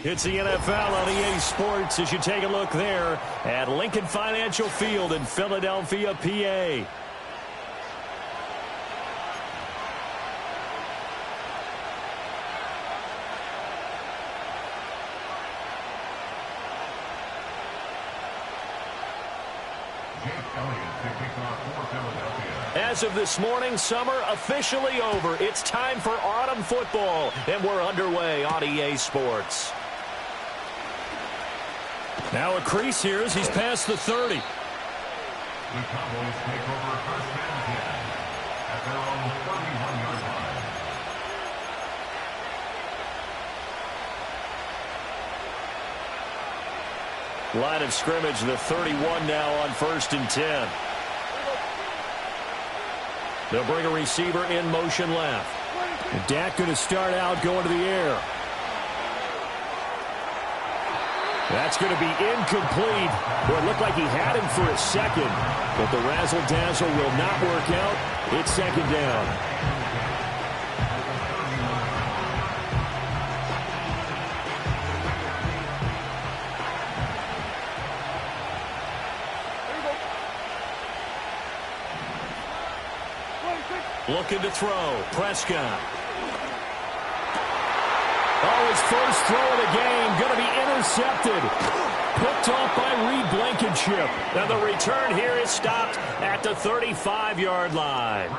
It's the NFL on EA Sports as you take a look there at Lincoln Financial Field in Philadelphia, PA. As of this morning, summer officially over. It's time for autumn football, and we're underway on EA Sports. Now a crease here as he's past the 30. The Cowboys take over first and 10 at their own 31-yard line. Line of scrimmage, the 31 now on first and 10. They'll bring a receiver in motion left. And Dak going to start out going to the air. That's going to be incomplete. Well, it looked like he had him for a second, but the razzle-dazzle will not work out. It's second down. Looking to throw. Prescott. Oh, his first throw of the game going to be intercepted. Picked off by Reed Blankenship. And the return here is stopped at the 35-yard line.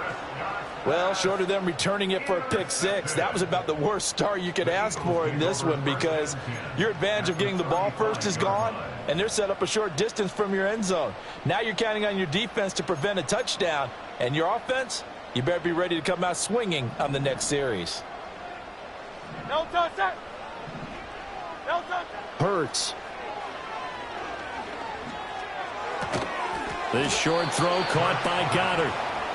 Well, short of them returning it for a pick six, that was about the worst start you could ask for in this one because your advantage of getting the ball first is gone, and they're set up a short distance from your end zone. Now you're counting on your defense to prevent a touchdown, and your offense, you better be ready to come out swinging on the next series. No touchdown. No touchdown. Hurts. This short throw caught by Goddard.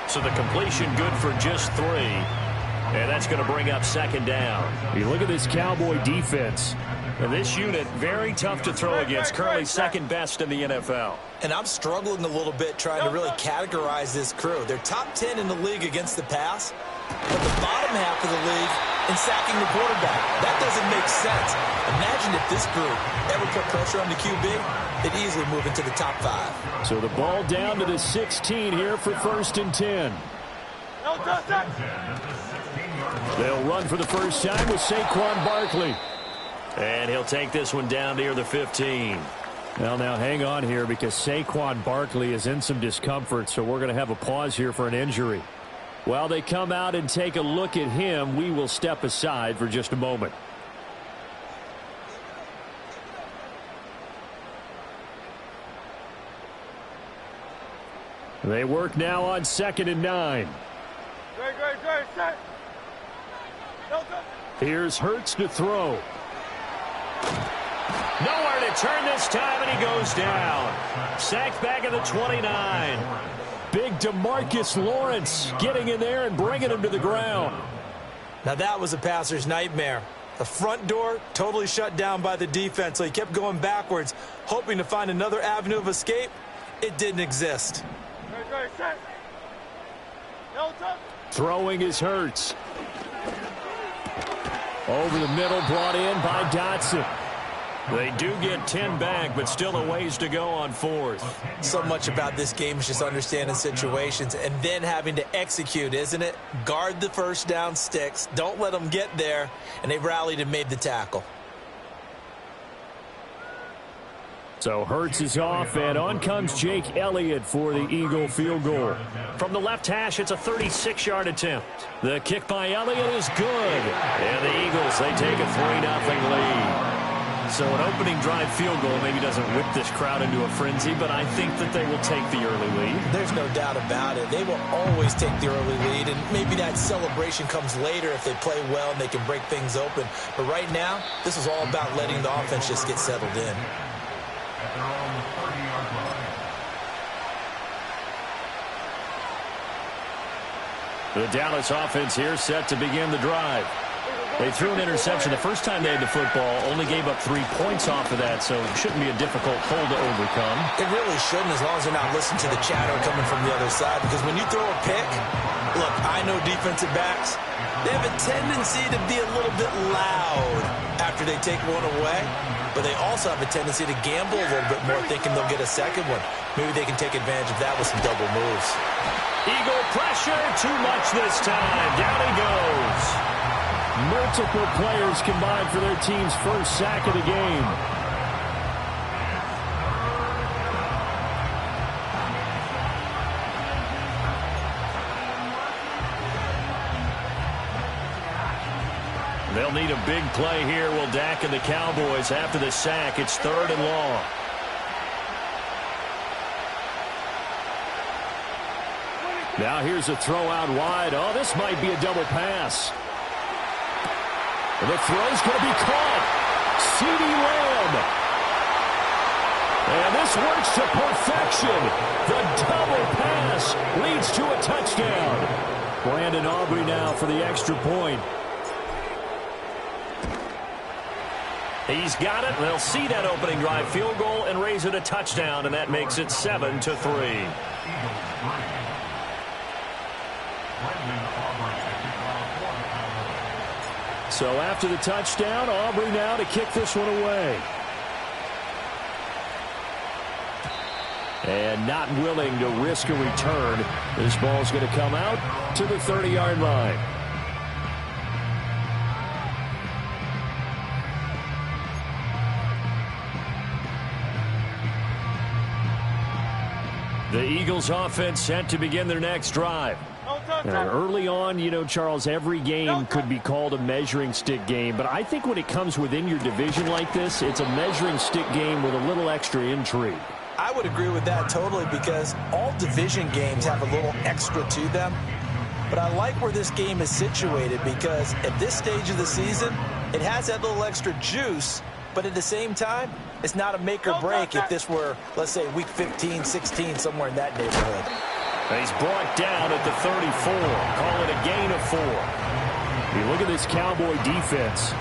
So the completion good for just 3. And that's going to bring up second down. You look at this Cowboy defense. And this unit, very tough to throw against. Currently second best in the NFL. And I'm struggling a little bit trying to really categorize this crew. They're top 10 in the league against the pass, but the bottom half of the league in sacking the quarterback. That doesn't make sense. Imagine if this group ever put pressure on the QB, they'd easily move into the top 5. So the ball down to the 16 here for first and 10. No touchdown. They'll run for the first time with Saquon Barkley. And he'll take this one down near the 15. Well, now hang on here because Saquon Barkley is in some discomfort, so we're going to have a pause here for an injury. While they come out and take a look at him, we will step aside for just a moment. They work now on second and 9. Great, set. No touchdown. Here's Hurts to throw. Nowhere to turn this time, and he goes down. Sacked back at the 29. Big DeMarcus Lawrence getting in there and bringing him to the ground. Now that was a passer's nightmare. The front door totally shut down by the defense, so he kept going backwards, hoping to find another avenue of escape. It didn't exist. Great, set. No touchdown. Throwing is Hurts. Over the middle, brought in by Dotson. They do get 10 back, but still a ways to go on fourth. So much about this game is just understanding situations and then having to execute, isn't it? Guard the first down sticks. Don't let them get there. And they rallied and made the tackle. So Hurts is off, and on comes Jake Elliott for the Eagle field goal. From the left hash, it's a 36-yard attempt. The kick by Elliott is good. And the Eagles, they take a 3-0 lead. So an opening drive field goal maybe doesn't whip this crowd into a frenzy, but I think that they will take the early lead. There's no doubt about it. They will always take the early lead, and maybe that celebration comes later if they play well and they can break things open. But right now, this is all about letting the offense just get settled in. At their own 30-yard line. The Dallas offense here set to begin the drive. They threw an interception the first time they had the football, only gave up 3 points off of that, so it shouldn't be a difficult hole to overcome. It really shouldn't, as long as they're not listening to the chatter coming from the other side, because when you throw a pick, Look, I know defensive backs, they have a tendency to be a little bit loud after they take one away, but they also have a tendency to gamble a little bit more, thinking they'll get a second one. Maybe they can take advantage of that with some double moves. Eagle pressure, too much this time. Down he goes. Multiple players combined for their team's first sack of the game. They'll need a big play here. Will Dak and the Cowboys after the sack. It's 3rd and long. Now here's a throw out wide. Oh, this might be a double pass. The throw's going to be caught. CeeDee Lamb. And this works to perfection. The double pass leads to a touchdown. Brandon Aubrey now for the extra point. He's got it. They'll see that opening drive field goal and raise it a touchdown, and that makes it 7-3. So after the touchdown, Aubrey now to kick this one away. And not willing to risk a return. This ball's going to come out to the 30-yard line. The Eagles offense set to begin their next drive. Early on, you know, Charles, every game could be called a measuring stick game. But I think when it comes within your division like this, it's a measuring stick game with a little extra intrigue. I would agree with that totally, because all division games have a little extra to them. But I like where this game is situated, because at this stage of the season, it has that little extra juice. But at the same time, it's not a make or break if this were, let's say, week 15, 16, somewhere in that neighborhood. He's brought down at the 34. Call it a gain of 4. You look at this Cowboy defense.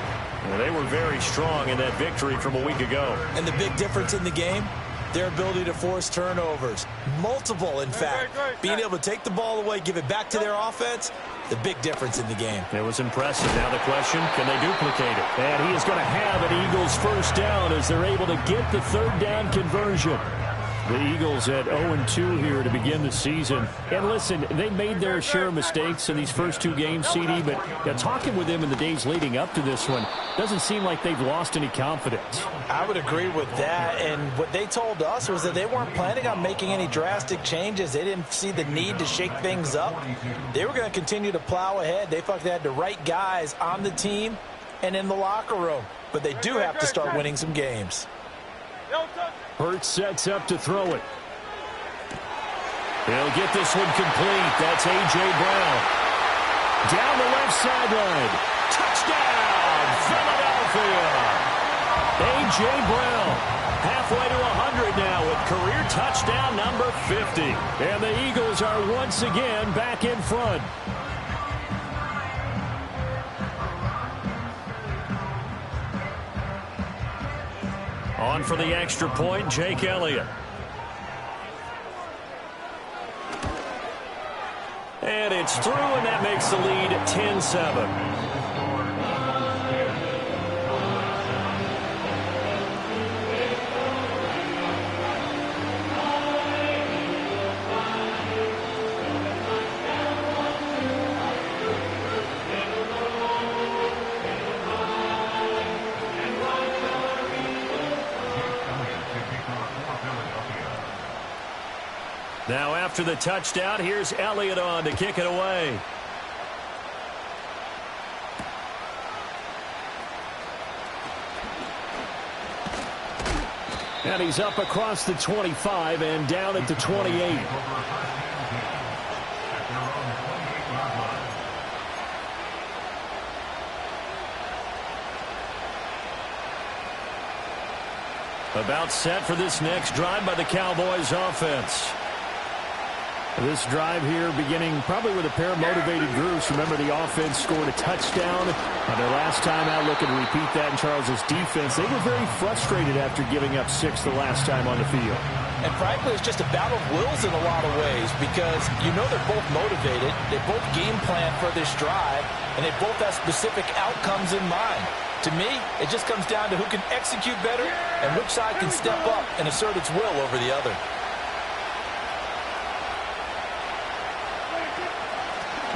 Well, they were very strong in that victory from a week ago. And the big difference in the game, their ability to force turnovers. Multiple, in fact. Being able to take the ball away, give it back to their offense, the big difference in the game. It was impressive. Now the question, can they duplicate it? And he is going to have an Eagles first down as they're able to get the 3rd down conversion. The Eagles at 0-2 here to begin the season. And listen, they made their share of mistakes in these first 2 games, CD, but talking with them in the days leading up to this one, doesn't seem like they've lost any confidence. I would agree with that. And what they told us was that they weren't planning on making any drastic changes. They didn't see the need to shake things up. They were going to continue to plow ahead. They felt they had the right guys on the team and in the locker room. But they do have to start winning some games. Hurts sets up to throw it. He'll get this one complete. That's A.J. Brown. Down the left sideline. Touchdown, Philadelphia. A.J. Brown halfway to 100 now with career touchdown number 50. And the Eagles are once again back in front. On for the extra point, Jake Elliott. And it's through, and that makes the lead 10-7. Now after the touchdown, here's Elliott on to kick it away. And he's up across the 25 and down at the 28. About set for this next drive by the Cowboys offense. This drive here beginning probably with a pair of motivated groups. Remember, the offense scored a touchdown on their last time out. Looking to repeat that in Charles's defense. They were very frustrated after giving up 6 the last time on the field. And frankly, it's just a battle of wills in a lot of ways because you know they're both motivated, they both game plan for this drive, and they both have specific outcomes in mind. To me, it just comes down to who can execute better and which side can step up and assert its will over the other.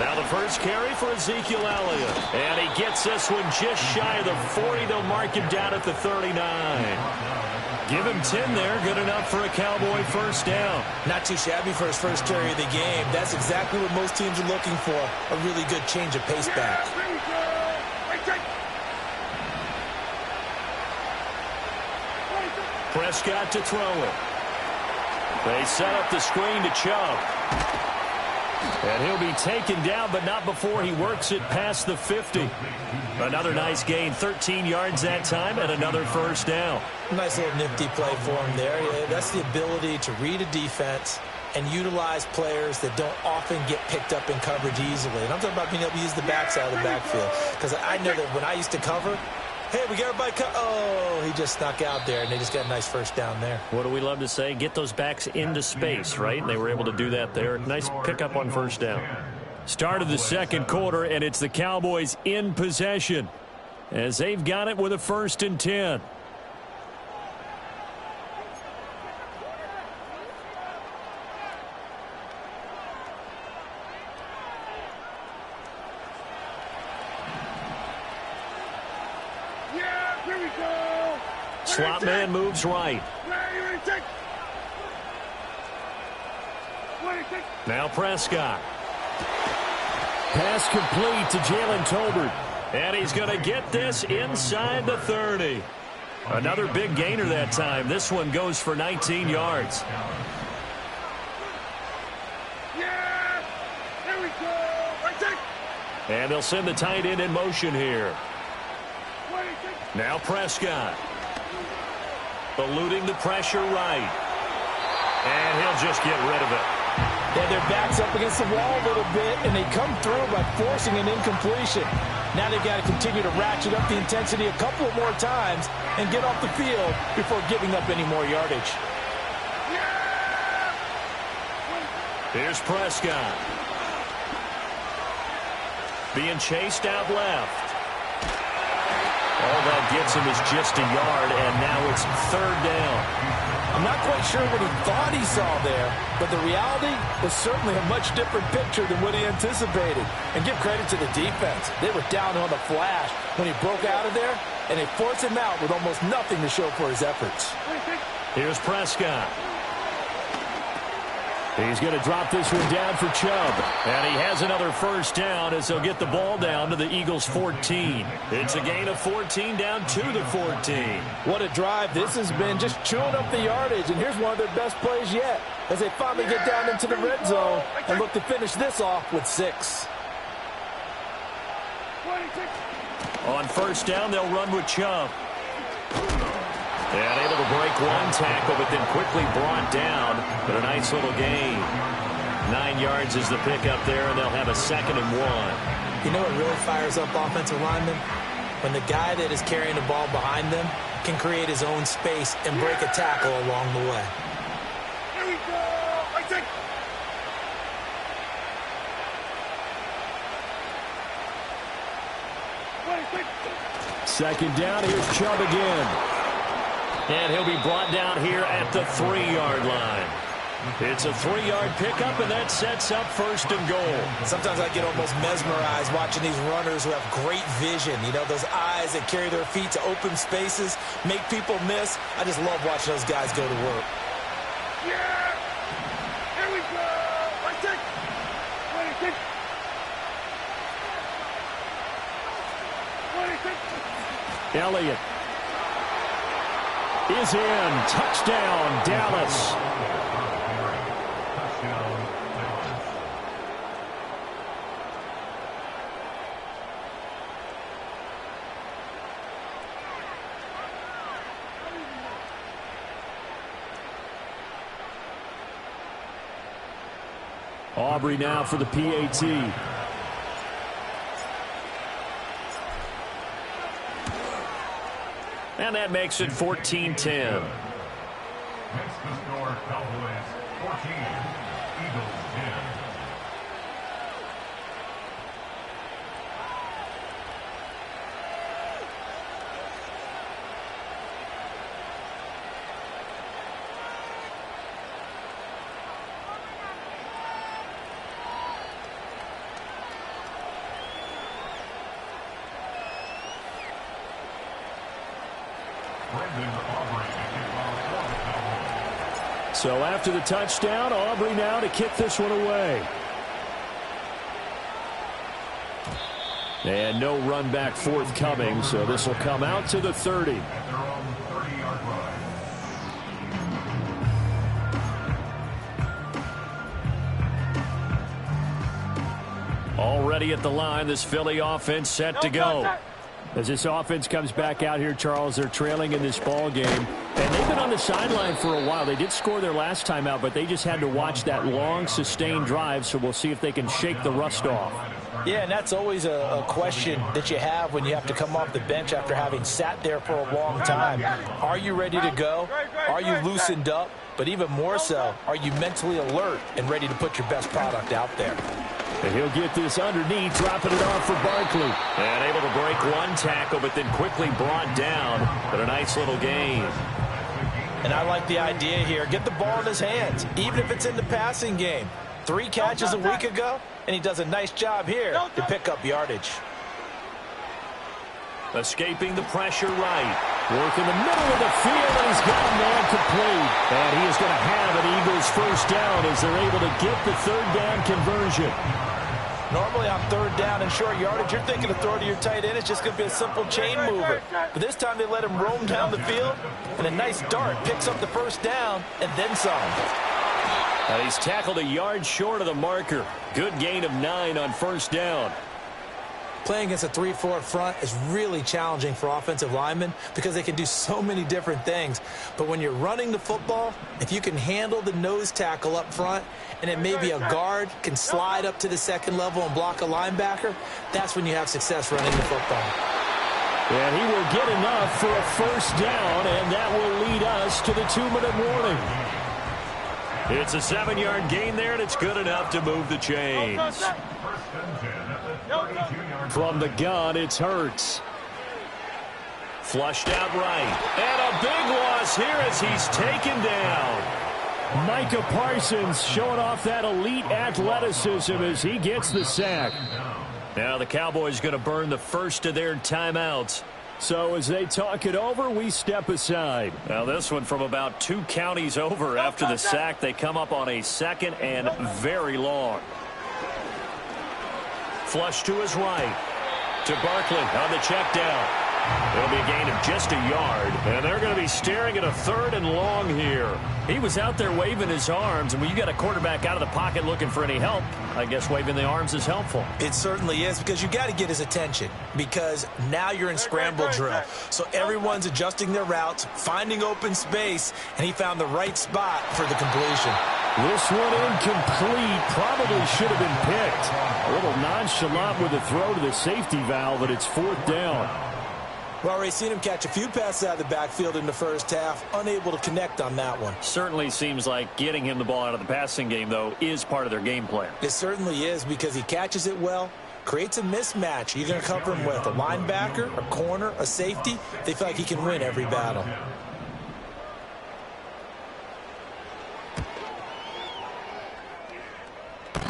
Now the first carry for Ezekiel Elliott. And he gets this one just shy of the 40. They'll mark him down at the 39. Give him 10 there. Good enough for a Cowboy first down. Not too shabby for his first carry of the game. That's exactly what most teams are looking for. A really good change of pace back. Prescott to throw it. They set up the screen to Chubb. And he'll be taken down, but not before he works it past the 50. Another nice gain, 13 yards that time, and another first down. Nice little nifty play for him there. Yeah, that's the ability to read a defense and utilize players that don't often get picked up in coverage easily. And I'm talking about being able to use the backside of the backfield. Because I know that when I used to cover, hey, we got everybody oh, he just snuck out there, and they just got a nice first down there. What do we love to say? Get those backs into space, right? And they were able to do that there. Nice pickup on first down. Start of the second quarter, and it's the Cowboys in possession as they've got it with a 1st and 10. Slot man moves right. Now Prescott. Pass complete to Jalen Tolbert. And he's going to get this inside the 30. Another big gainer that time. This one goes for 19 yards. And they'll send the tight end in motion here. Now Prescott. Eluding the pressure right. And he'll just get rid of it. Yeah, their back's up against the wall a little bit, and they come through by forcing an incompletion. Now they've got to continue to ratchet up the intensity a couple more times and get off the field before giving up any more yardage. Here's Prescott. Being chased out left. All that gets him is just a yard, and now it's 3rd down. I'm not quite sure what he thought he saw there, but the reality was certainly a much different picture than what he anticipated. And give credit to the defense. They were down on the flash when he broke out of there, and they forced him out with almost nothing to show for his efforts. Here's Prescott. He's going to drop this one down for Chubb. And he has another first down as they'll get the ball down to the Eagles' 14. It's a gain of 14 down to the 14. What a drive this has been, just chewing up the yardage. And here's one of their best plays yet as they finally get down into the red zone and look to finish this off with 6. On first down, they'll run with Chubb. And able to break one tackle, but then quickly brought down. But a nice little gain. 9 yards is the pickup there, and they'll have a 2nd and 1. You know what really fires up offensive linemen? When the guy that is carrying the ball behind them can create his own space and break a tackle along the way. Here we go. I take. 2nd down, here's Chubb again. And he'll be brought down here at the 3-yard line. It's a 3-yard pickup, and that sets up 1st and goal. Sometimes I get almost mesmerized watching these runners who have great vision. You know, those eyes that carry their feet to open spaces, make people miss. I just love watching those guys go to work. Yeah! Here we go! I take. 26. 26. Elliott is in. Touchdown, Dallas. Aubrey now for the PAT. And that makes it 14-10. Makes the score Cowboys 14, Eagles 10. So after the touchdown, Aubrey now to kick this one away. And no run back forthcoming, so this will come out to the 30. At their own 30-yard line. Already at the line, this Philly offense set to go. As this offense comes back out here, Charles, they're trailing in this ball game. And they've been on the sideline for a while. They did score their last time out, but they just had to watch that long, sustained drive, so we'll see if they can shake the rust off. Yeah, and that's always a question that you have when you have to come off the bench after having sat there for a long time. Are you ready to go? Are you loosened up? But even more so, are you mentally alert and ready to put your best product out there? And he'll get this underneath, dropping it off for Barkley. And able to break one tackle, but then quickly brought down. But a nice little gain. And I like the idea here. Get the ball in his hands, even if it's in the passing game. 3 catches a week ago, and he does a nice job here to pick up yardage. Escaping the pressure right. Work in the middle of the field, and he's got a man complete. And he is going to have an Eagles first down as they're able to get the third down conversion. Normally on third down and short yardage, you're thinking of throw to your tight end. It's just going to be a simple chain mover. But this time they let him roam down the field, and a nice dart picks up the first down and then some. And he's tackled a yard short of the marker. Good gain of 9 on first down. Playing against a 3-4 front is really challenging for offensive linemen because they can do so many different things. But when you're running the football, if you can handle the nose tackle up front, and it may be a guard can slide up to the second level and block a linebacker, that's when you have success running the football. And he will get enough for a first down, and that will lead us to the 2-minute warning. It's a 7-yard gain there, and it's good enough to move the chains. From the gun, it's Hurts. Flushed out right. And a big loss here as he's taken down. Micah Parsons showing off that elite athleticism as he gets the sack. Now the Cowboys going to burn the first of their timeouts. So as they talk it over, we step aside. Now this one from about 2 counties over after the sack. They come up on a 2nd and very long. Flush to his right. To Barkley on the check down. It'll be a gain of just a yard. And they're going to be staring at a 3rd and long here. He was out there waving his arms. And when you got a quarterback out of the pocket looking for any help, I guess waving the arms is helpful. It certainly is, because you got to get his attention, because now you're in scramble drill. So everyone's adjusting their routes, finding open space, and he found the right spot for the completion. This one incomplete. Probably should have been picked. A little nonchalant with the throw to the safety valve, but it's 4th down. Well, we've seen him catch a few passes out of the backfield in the first half, unable to connect on that one. Certainly seems like getting him the ball out of the passing game, though, is part of their game plan. It certainly is, because he catches it well, creates a mismatch. You're going to cover him with a linebacker, a corner, a safety. They feel like he can win every battle.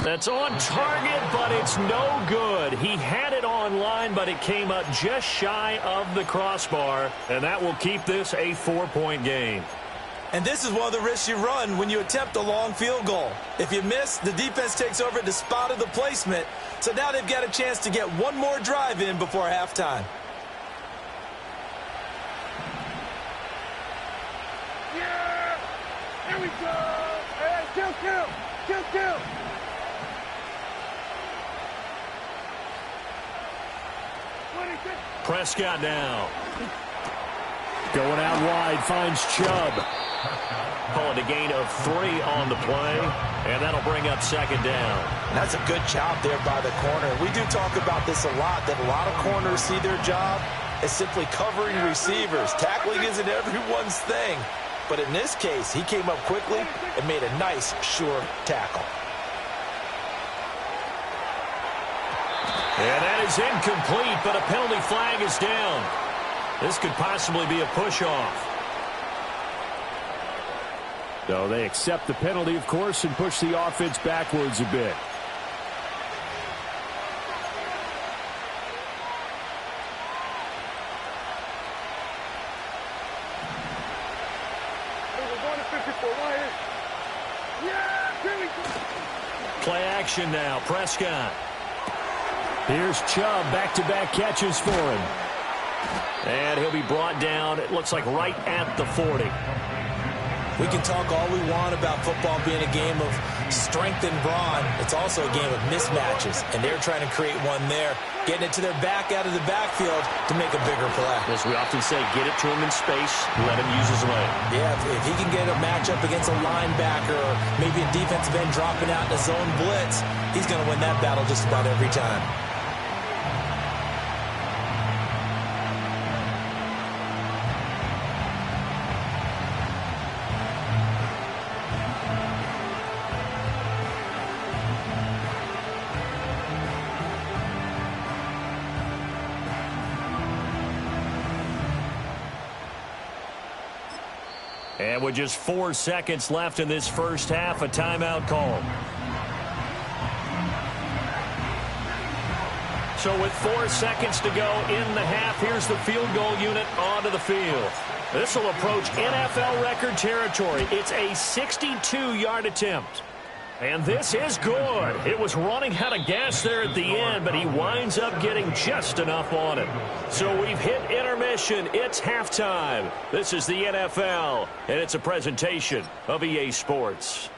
That's on target, but it's no good. He had it on line, but it came up just shy of the crossbar, and that will keep this a 4-point game. And this is one of the risks you run when you attempt a long field goal. If you miss, the defense takes over at the spot of the placement, so now they've got a chance to get one more drive in before halftime. Yeah! Here we go! Hey, kill! Prescott now. Going out wide, finds Chubb. Call it a gain of 3 on the play, and that'll bring up 2nd down. And that's a good job there by the corner. We do talk about this a lot, that a lot of corners see their job as simply covering receivers. Tackling isn't everyone's thing. but in this case, he came up quickly and made a nice, sure tackle. And that is incomplete, but a penalty flag is down. This could possibly be a push-off. So they accept the penalty, of course, and push the offense backwards a bit. Play action now, Prescott. Here's Chubb, back-to-back catches for him. And he'll be brought down, it looks like right at the 40. We can talk all we want about football being a game of strength and brawn. It's also a game of mismatches, and they're trying to create one there, getting it to their back out of the backfield to make a bigger play. As we often say, get it to him in space, let him use his leg. Yeah, if he can get a matchup against a linebacker or maybe a defensive end dropping out in a zone blitz, he's going to win that battle just about every time. And with just 4 seconds left in this first half, a timeout call. So with 4 seconds to go in the half, here's the field goal unit onto the field. This will approach NFL record territory. It's a 62-yard attempt. And this is good. It was running out of gas there at the end, but he winds up getting just enough on it. So we've hit intermission. It's halftime. This is the NFL, and it's a presentation of EA Sports.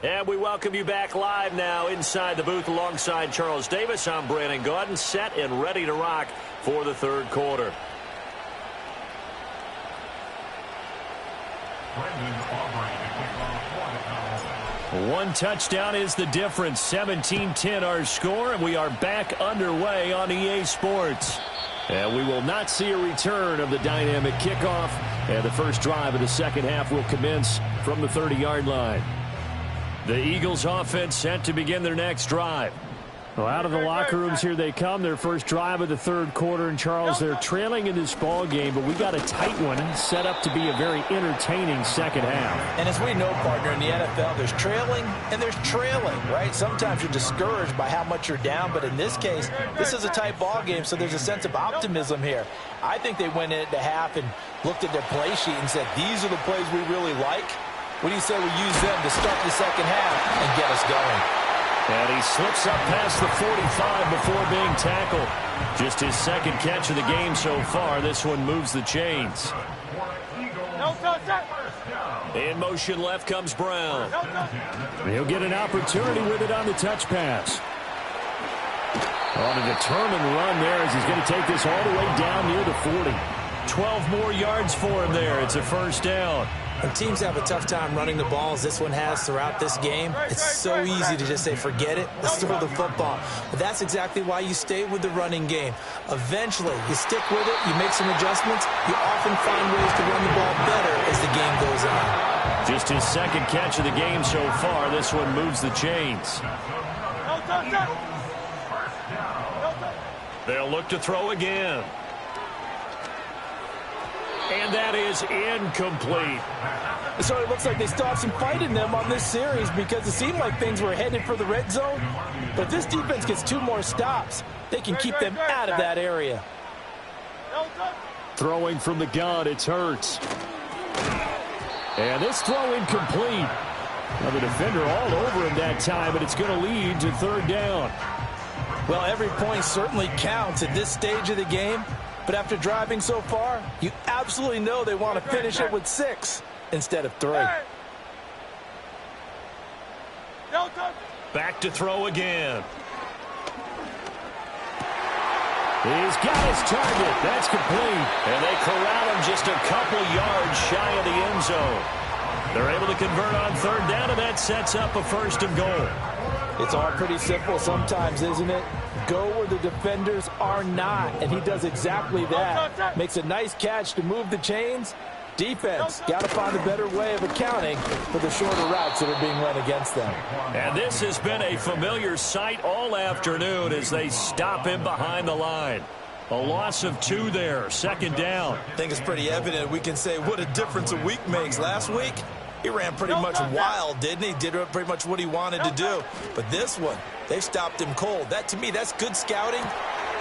And we welcome you back live now inside the booth alongside Charles Davis. I'm Brandon Gaudin, set and ready to rock for the third quarter. One touchdown is the difference. 17-10 our score, and we are back underway on EA Sports. And we will not see a return of the dynamic kickoff. And the first drive of the second half will commence from the 30-yard line. The Eagles offense set to begin their next drive. Well, out of the locker rooms here they come. Their first drive of the third quarter. And, Charles, they're trailing in this ball game, but we got a tight one set up to be a very entertaining second half. And as we know, partner, in the NFL, there's trailing and there's trailing, right? Sometimes you're discouraged by how much you're down, but in this case, this is a tight ball game, so there's a sense of optimism here. I think they went into half and looked at their play sheet and said, these are the plays we really like. What do you say we use them to start the second half and get us going? And he slips up past the 45 before being tackled. Just his second catch of the game so far. This one moves the chains. In motion left comes Brown. He'll get an opportunity with it on the touch pass. On a determined run there as he's going to take this all the way down near the 40. 12 more yards for him there. It's a first down. When teams have a tough time running the ball as this one has throughout this game, it's so easy to just say, forget it, let's throw the football. But that's exactly why you stay with the running game. Eventually, you stick with it, you make some adjustments, you often find ways to run the ball better as the game goes on. Just his second catch of the game so far. This one moves the chains. They'll look to throw again. And that is incomplete. So it looks like they still have some fight in them on this series because it seemed like things were headed for the red zone. But if this defense gets 2 more stops, they can keep them out of that area. Throwing from the gun, it's Hurts. And this throw incomplete. Now the defender all over him that time, but it's going to lead to third down. Well, every point certainly counts at this stage of the game. But after driving so far, you absolutely know they want to finish it with 6 instead of 3. Back to throw again. He's got his target. That's complete. And they corral him just a couple yards shy of the end zone. They're able to convert on third down, and that sets up a first and goal. It's all pretty simple sometimes, isn't it? Go where the defenders are not, and he does exactly that. Makes a nice catch to move the chains. Defense, got to find a better way of accounting for the shorter routes that are being run against them. And this has been a familiar sight all afternoon as they stop him behind the line. A loss of 2 there, second down. I think it's pretty evident. We can say what a difference a week makes. Last week, he ran pretty much wild, didn't he? Did pretty much what he wanted to do. But this one, they stopped him cold. That, to me, that's good scouting.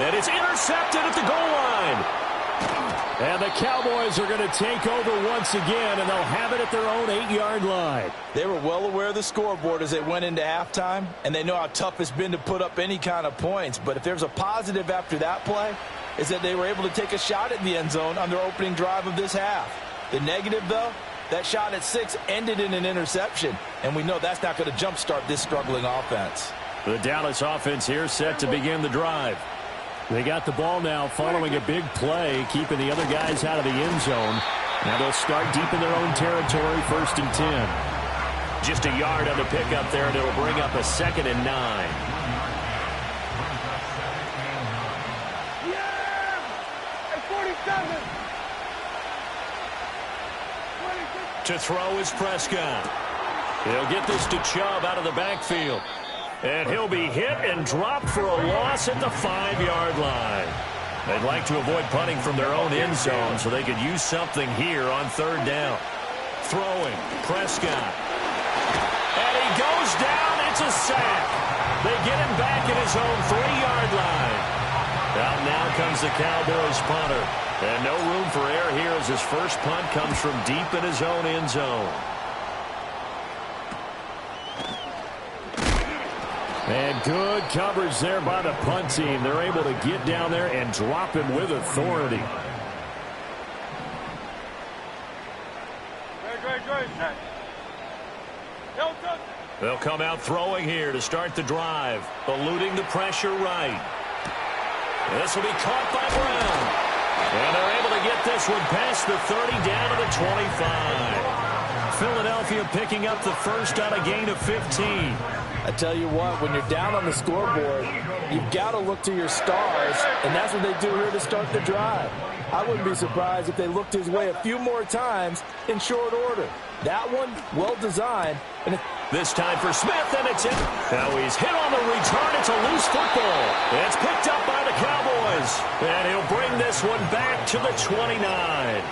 And it's intercepted at the goal line. And the Cowboys are going to take over once again, and they'll have it at their own 8-yard line. They were well aware of the scoreboard as they went into halftime, and they know how tough it's been to put up any kind of points. But if there's a positive after that play, is that they were able to take a shot at the end zone on their opening drive of this half. The negative, though, that shot at 6 ended in an interception, and we know that's not going to jumpstart this struggling offense. The Dallas offense here set to begin the drive. They got the ball now following a big play, keeping the other guys out of the end zone. Now they'll start deep in their own territory, 1st and 10. Just a yard on the pickup there, and it'll bring up a 2nd and 9. Yeah! At 47! To throw is Prescott. He'll get this to Chubb out of the backfield. And he'll be hit and dropped for a loss at the 5-yard line. They'd like to avoid punting from their own end zone so they could use something here on third down. Throwing, Prescott. And he goes down. It's a sack. They get him back at his own 3-yard line. Out now comes the Cowboys punter. And no room for error here as his first punt comes from deep in his own end zone. And good coverage there by the punt team. They're able to get down there and drop him with authority. They'll come out throwing here to start the drive, eluding the pressure right. This will be caught by Brown. And they're able to get this one past the 30 down to the 25. Philadelphia picking up the first on a gain of 15. I tell you what, when you're down on the scoreboard, you've got to look to your stars, and that's what they do here to start the drive. I wouldn't be surprised if they looked his way a few more times in short order. That one, well designed. And this time for Smith, and it's in. Now he's hit on the return. It's a loose football. It's picked up by the Cowboys. And he'll bring this one back to the 29.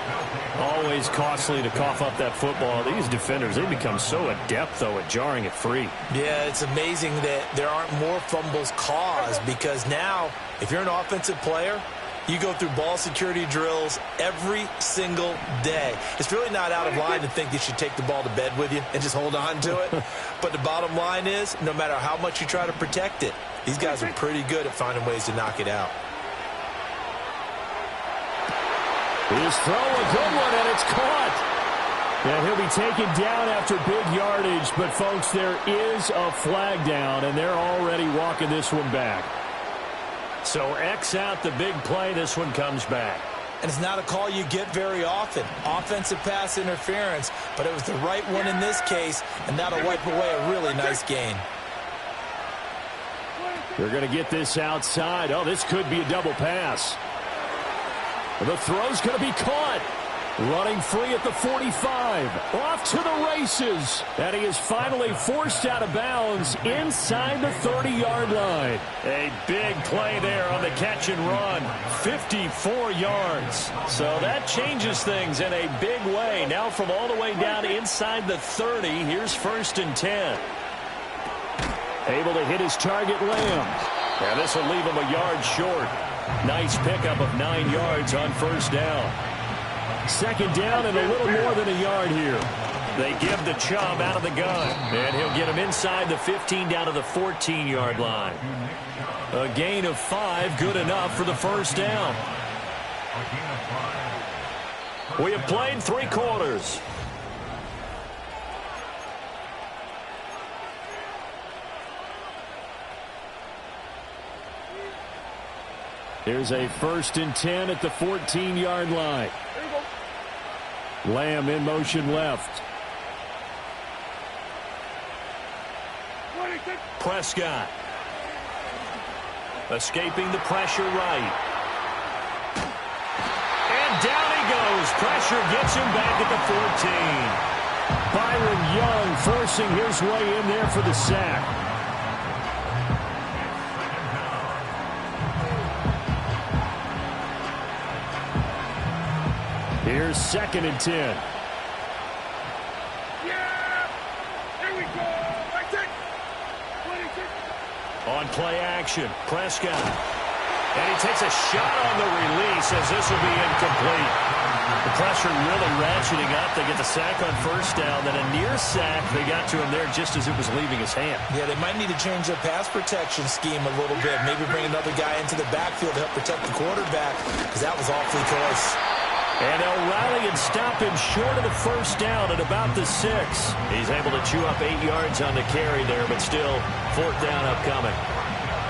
Always costly to cough up that football. These defenders, they become so adept, though, at jarring it free. Yeah, it's amazing that there aren't more fumbles caused because now, if you're an offensive player, you go through ball security drills every single day. It's really not out of line to think you should take the ball to bed with you and just hold on to it. But the bottom line is, no matter how much you try to protect it, these guys are pretty good at finding ways to knock it out. His throw, a good one, and it's caught. And he'll be taken down after big yardage. But, folks, there is a flag down, and they're already walking this one back. So X out the big play. This one comes back. And it's not a call you get very often. Offensive pass interference, but it was the right one in this case, and that'll wipe away a really nice gain. They're going to get this outside. Oh, this could be a double pass. The throw's going to be caught. Running free at the 45. Off to the races. And he is finally forced out of bounds inside the 30-yard line. A big play there on the catch and run. 54 yards. So that changes things in a big way. Now from all the way down inside the 30, here's 1st and 10. Able to hit his target, Lamb. And this will leave him a yard short. Nice pickup of 9 yards on 1st down. 2nd down and a little more than a yard here. They give the Chubb out of the gun. And he'll get him inside the 15 down to the 14-yard line. A gain of 5, good enough for the 1st down. We have played 3 quarters. Here's a 1st and 10 at the 14-yard line. Lamb in motion left. Prescott. Escaping the pressure right. And down he goes. Pressure gets him back at the 14. Byron Young forcing his way in there for the sack. Here's 2nd and 10. Yeah! Here we go! Right there! 26. On play action, Prescott. And he takes a shot on the release as this will be incomplete. The pressure really ratcheting up. They get the sack on 1st down. Then a near sack. They got to him there just as it was leaving his hand. Yeah, they might need to change their pass protection scheme a little bit. Maybe bring another guy into the backfield to help protect the quarterback, because that was awfully close. And they'll rally and stop him short of the 1st down at about the 6. He's able to chew up 8 yards on the carry there, but still 4th down upcoming.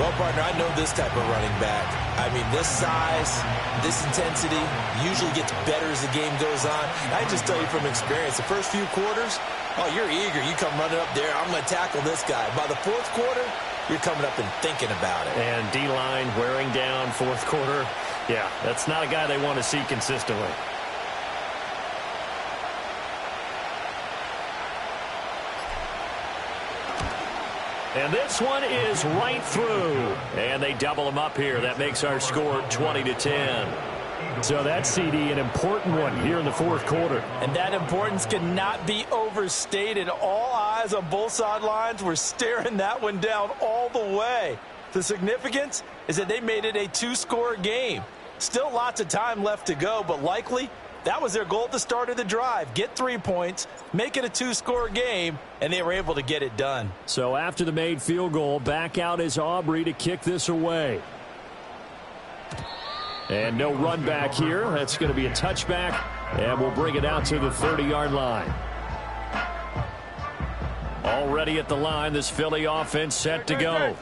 Well, partner, I know this type of running back. I mean, this size, this intensity usually gets better as the game goes on. I just tell you from experience, the first few quarters, oh, you're eager. You come running up there, I'm going to tackle this guy. By the 4th quarter, you're coming up and thinking about it. And D-line wearing down 4th quarter. Yeah, that's not a guy they want to see consistently. And this one is right through. And they double him up here. That makes our score 20-10. So that CD, an important one here in the 4th quarter. And that importance cannot be overstated. All eyes on both sidelines were staring that one down all the way. The significance is that they made it a 2-score game. Still lots of time left to go, but likely that was their goal at the start of the drive. Get 3 points, make it a 2-score game, and they were able to get it done. So after the made field goal, back out is Aubrey to kick this away. And no run back here. That's going to be a touchback, and we'll bring it out to the 30-yard line. Already at the line, this Philly offense set to go.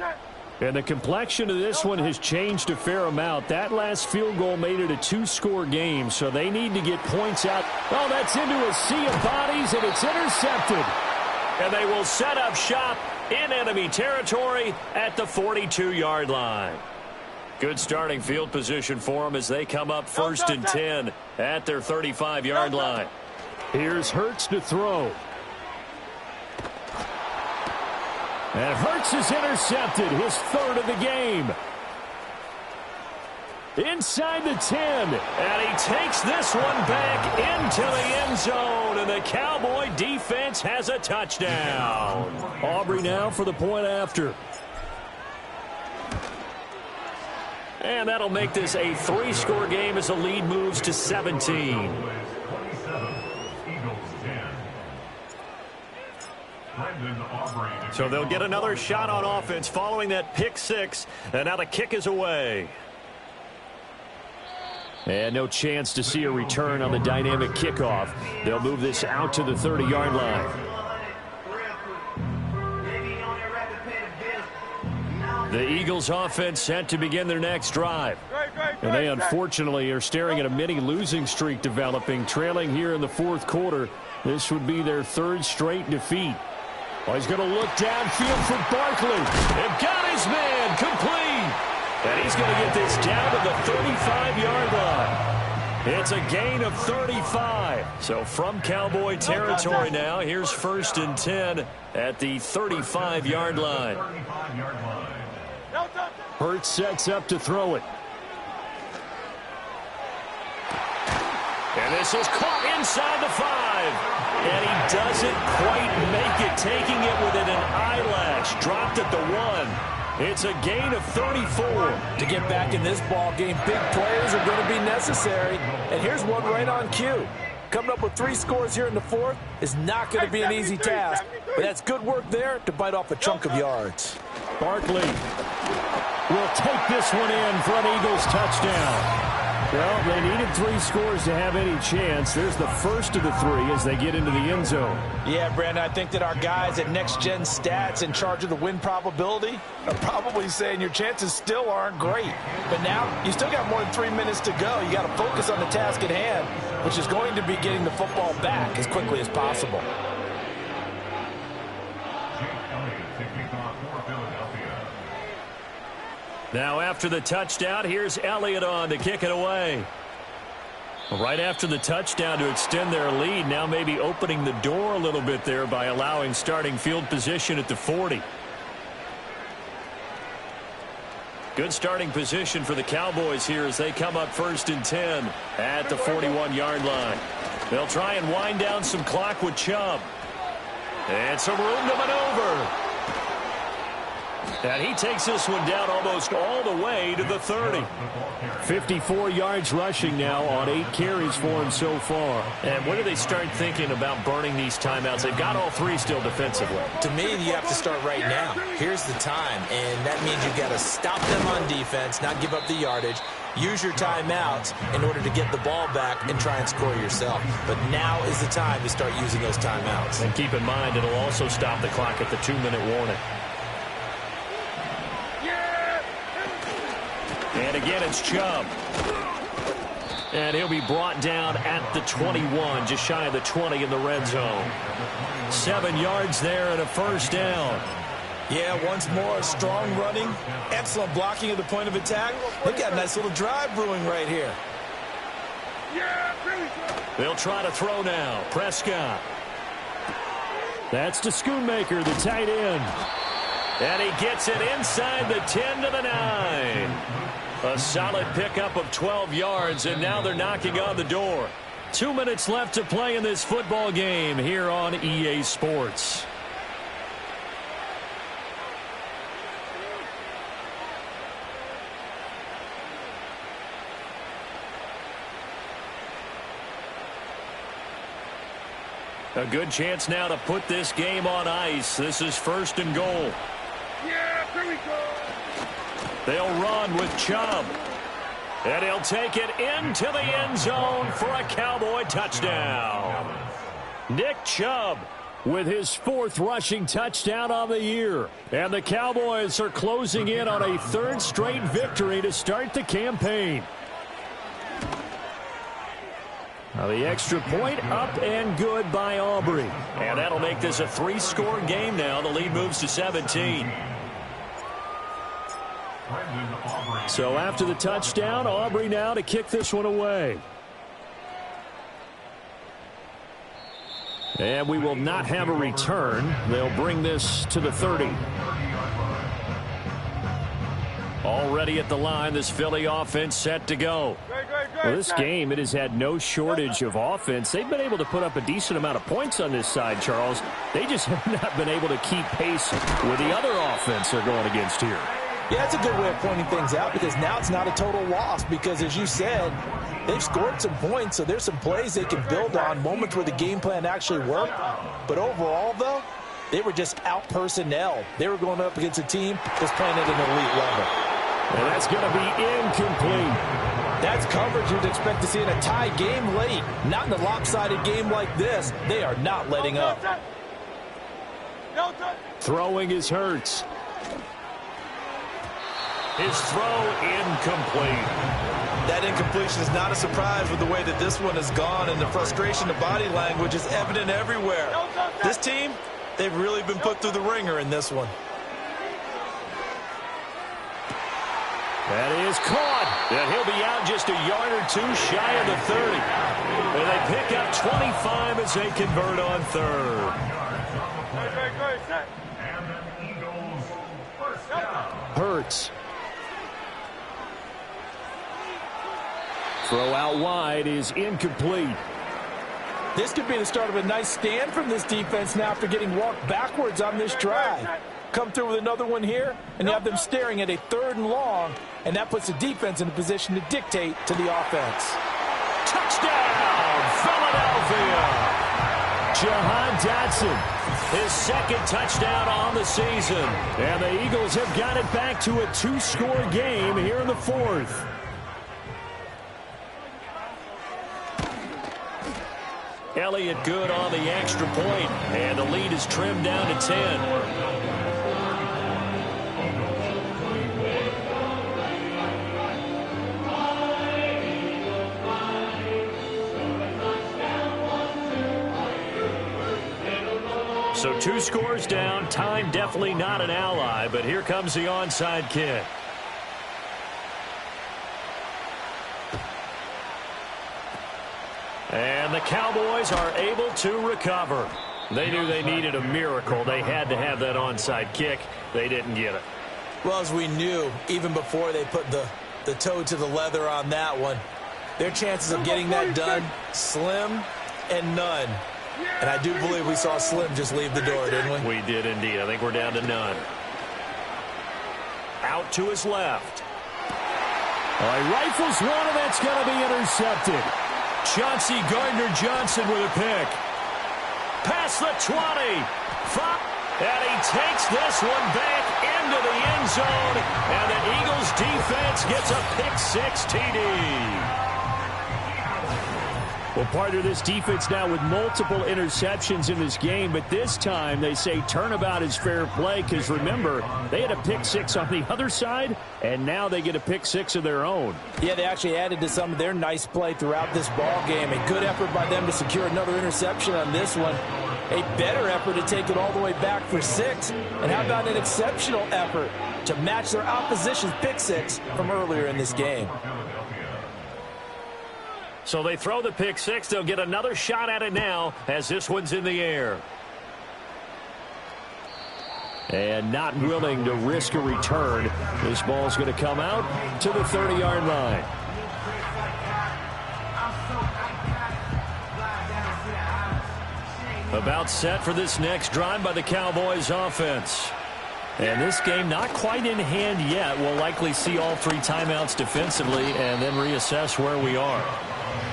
And the complexion of this one has changed a fair amount. That last field goal made it a 2-score game, so they need to get points out. Oh, that's into a sea of bodies, and it's intercepted. And they will set up shop in enemy territory at the 42-yard line. Good starting field position for them as they come up 1st and 10 at their 35-yard line. Here's Hurts to throw. And Hurts is intercepted, his 3rd of the game. Inside the 10. And he takes this one back into the end zone. And the Cowboy defense has a touchdown. Aubrey now for the point after. And that'll make this a 3-score game as the lead moves to 17. So they'll get another shot on offense following that pick 6. And now the kick is away. And no chance to see a return on the dynamic kickoff. They'll move this out to the 30-yard line. The Eagles offense set to begin their next drive. And they unfortunately are staring at a mini losing streak developing, trailing here in the 4th quarter. This would be their 3rd straight defeat. Oh, he's going to look downfield for Barkley. They've got his man complete. And he's going to get this down to the 35-yard line. It's a gain of 35. So from Cowboy territory now, here's 1st and 10 at the 35-yard line. Hurts sets up to throw it. And this is caught inside the 5. And he doesn't quite make it, taking it within an eyelash. Dropped at the 1. It's a gain of 34. To get back in this ball game, big players are going to be necessary. And here's one right on cue. Coming up with 3 scores here in the 4th is not going to be an easy task. But that's good work there to bite off a chunk of yards. Barkley will take this one in for an Eagles touchdown. Well, they needed 3 scores to have any chance. There's the first of the 3 as they get into the end zone. Yeah, Brandon, I think that our guys at Next Gen Stats in charge of the win probability are probably saying your chances still aren't great. But now you still got more than 3 minutes to go. You got to focus on the task at hand, which is going to be getting the football back as quickly as possible. Now after the touchdown, here's Elliott on to kick it away. Right after the touchdown to extend their lead, now maybe opening the door a little bit there by allowing starting field position at the 40. Good starting position for the Cowboys here as they come up 1st and 10 at the 41-yard line. They'll try and wind down some clock with Chubb. And some room to maneuver. And he takes this one down almost all the way to the 30. 54 yards rushing now on 8 carries for him so far. And when do they start thinking about burning these timeouts? They've got all 3 still defensively. To me, you have to start right now. Here's the time, and that means you've got to stop them on defense, not give up the yardage. Use your timeouts in order to get the ball back and try and score yourself. But now is the time to start using those timeouts. And keep in mind, it'll also stop the clock at the 2-minute warning. And again, it's Chubb. And he'll be brought down at the 21, just shy of the 20 in the red zone. 7 yards there and a first down. Yeah, once more, strong running, excellent blocking at the point of attack. They've got a nice little drive brewing right here. They'll try to throw now. Prescott. That's to Schoonmaker, the tight end. And he gets it inside the 10 to the 9. A solid pickup of 12 yards, and now they're knocking on the door. 2 minutes left to play in this football game here on EA Sports. A good chance now to put this game on ice. This is 1st and goal. Yeah, there we go. They'll run with Chubb. And he'll take it into the end zone for a Cowboy touchdown. Nick Chubb with his 4th rushing touchdown on the year. And the Cowboys are closing in on a 3rd straight victory to start the campaign. Now the extra point up and good by Aubrey. And that'll make this a 3-score game now. The lead moves to 17. So after the touchdown, Aubrey now to kick this one away. And we will not have a return. They'll bring this to the 30. Already at the line, this Philly offense set to go. Well, this game, it has had no shortage of offense. They've been able to put up a decent amount of points on this side, Charles. They just have not been able to keep pace with the other offense they're going against here. Yeah, that's a good way of pointing things out because now it's not a total loss because, as you said, they've scored some points, so there's some plays they can build on, moments where the game plan actually worked. But overall, though, they were just out-personnel. They were going up against a team that's playing at an elite level. And that's going to be incomplete. That's coverage you'd expect to see in a tie game late. Not in a lopsided game like this. They are not letting up. Throwing is Hurts. His throw incomplete. That incompletion is not a surprise with the way that this one has gone, and the frustration of body language is evident everywhere. This team, they've really been put through the ringer in this one. That is caught. And he'll be out just a yard or 2 shy of the 30. And they pick up 25 as they convert on 3rd. Hurts. Throw out wide is incomplete. This could be the start of a nice stand from this defense now after getting walked backwards on this drive. Come through with another one here, and you have them staring at a 3rd and long, and that puts the defense in a position to dictate to the offense. Touchdown, Philadelphia! Jahan Dotson, his 2nd touchdown on the season. And the Eagles have got it back to a 2-score game here in the 4th. Elliott good on the extra point, and the lead is trimmed down to 10. So 2 scores down. Time definitely not an ally, but here comes the onside kick. And the Cowboys are able to recover. They knew they needed a miracle. They had to have that onside kick. They didn't get it. Well, as we knew, even before they put the toe to the leather on that one, their chances of getting that done, slim and none. And I do believe we saw Slim just leave the door, didn't we? We did indeed. I think we're down to none. Out to his left. All right, rifles one, and that's going to be intercepted. Chauncey Gardner-Johnson with a pick. Past the 20. And he takes this one back into the end zone. And the Eagles defense gets a pick-6 TD. Well, part of this defense now with multiple interceptions in this game, but this time they say turnabout is fair play because, remember, they had a pick-6 on the other side, and now they get a pick-6 of their own. Yeah, they actually added to some of their nice play throughout this ball game. A good effort by them to secure another interception on this one. A better effort to take it all the way back for 6. And how about an exceptional effort to match their opposition's pick-6 from earlier in this game? So they throw the pick-6. They'll get another shot at it now as this one's in the air. And not willing to risk a return. This ball's going to come out to the 30-yard line. About set for this next drive by the Cowboys offense. And this game not quite in hand yet. We'll likely see all 3 timeouts defensively and then reassess where we are.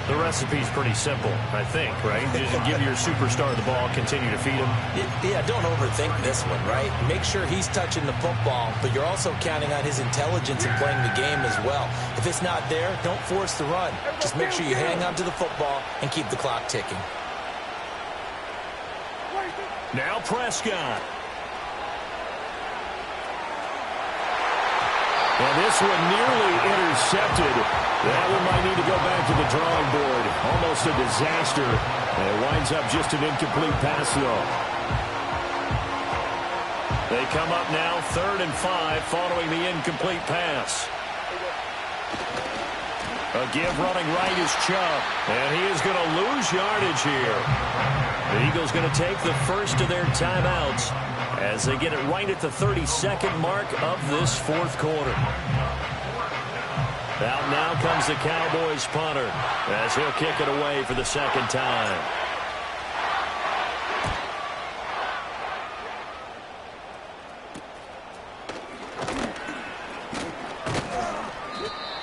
The recipe's pretty simple, I think, right? Just give your superstar the ball, continue to feed him. Yeah, don't overthink this one, right? Make sure he's touching the football, but you're also counting on his intelligence in playing the game as well. If it's not there, don't force the run. Just make sure you hang on to the football and keep the clock ticking. Now Prescott. And this one nearly intercepted. That one might need to go back to the drawing board. Almost a disaster. And it winds up just an incomplete pass, though. They come up now 3rd and 5 following the incomplete pass. A give running right is Chubb. And he is going to lose yardage here. The Eagles going to take the first of their timeouts as they get it right at the 32nd mark of this 4th quarter. Out now comes the Cowboys punter as he'll kick it away for the 2nd time.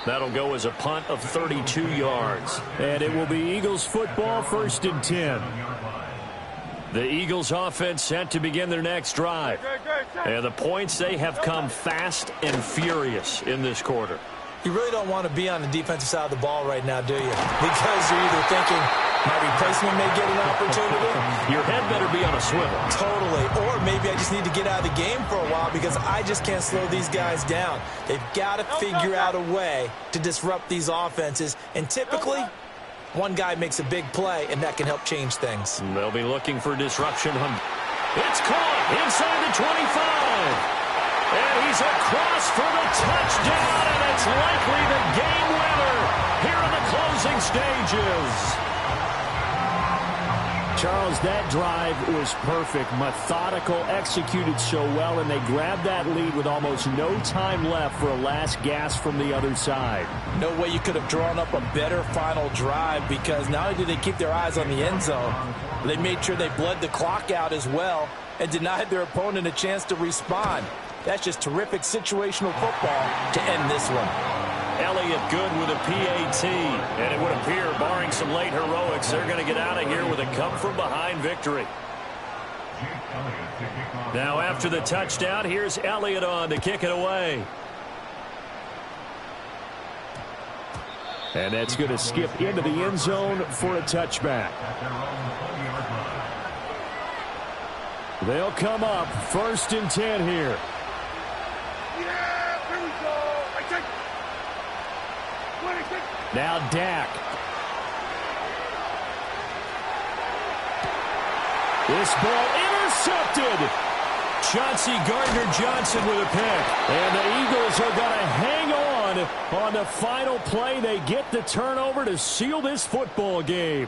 That'll go as a punt of 32 yards. And it will be Eagles football, 1st and 10. The Eagles offense set to begin their next drive. And the points, they have come fast and furious in this quarter. You really don't want to be on the defensive side of the ball right now, do you? Because you're either thinking my replacement may get an opportunity. Your head better be on a swivel. Totally. Or maybe I just need to get out of the game for a while because I just can't slow these guys down. They've got to figure out a way to disrupt these offenses. And typically, one guy makes a big play, and that can help change things. They'll be looking for disruption. It's caught inside the 25. And he's across for the touchdown, and it's likely the game winner here in the closing stages. Charles, that drive was perfect, methodical, executed so well, and they grabbed that lead with almost no time left for a last gasp from the other side. No way you could have drawn up a better final drive because not only did they keep their eyes on the end zone, they made sure they bled the clock out as well and denied their opponent a chance to respond. That's just terrific situational football to end this one. Elliott good with a PAT, and it would appear, barring some late heroics, they're going to get out of here with a come-from-behind victory. Now, after the touchdown, here's Elliott on to kick it away. And that's going to skip into the end zone for a touchback. They'll come up 1st and 10 here. Yeah, here we go. I take. Now Dak. This ball intercepted. Chauncey Gardner-Johnson with a pick. And the Eagles are going to hang on the final play. They get the turnover to seal this football game.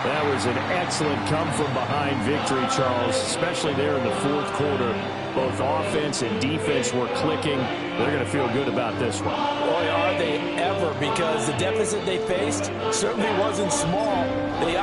That was an excellent come-from-behind victory, Charles, especially there in the 4th quarter. Both offense and defense were clicking. They're going to feel good about this one. Boy, are they ever, because the deficit they faced certainly wasn't small. They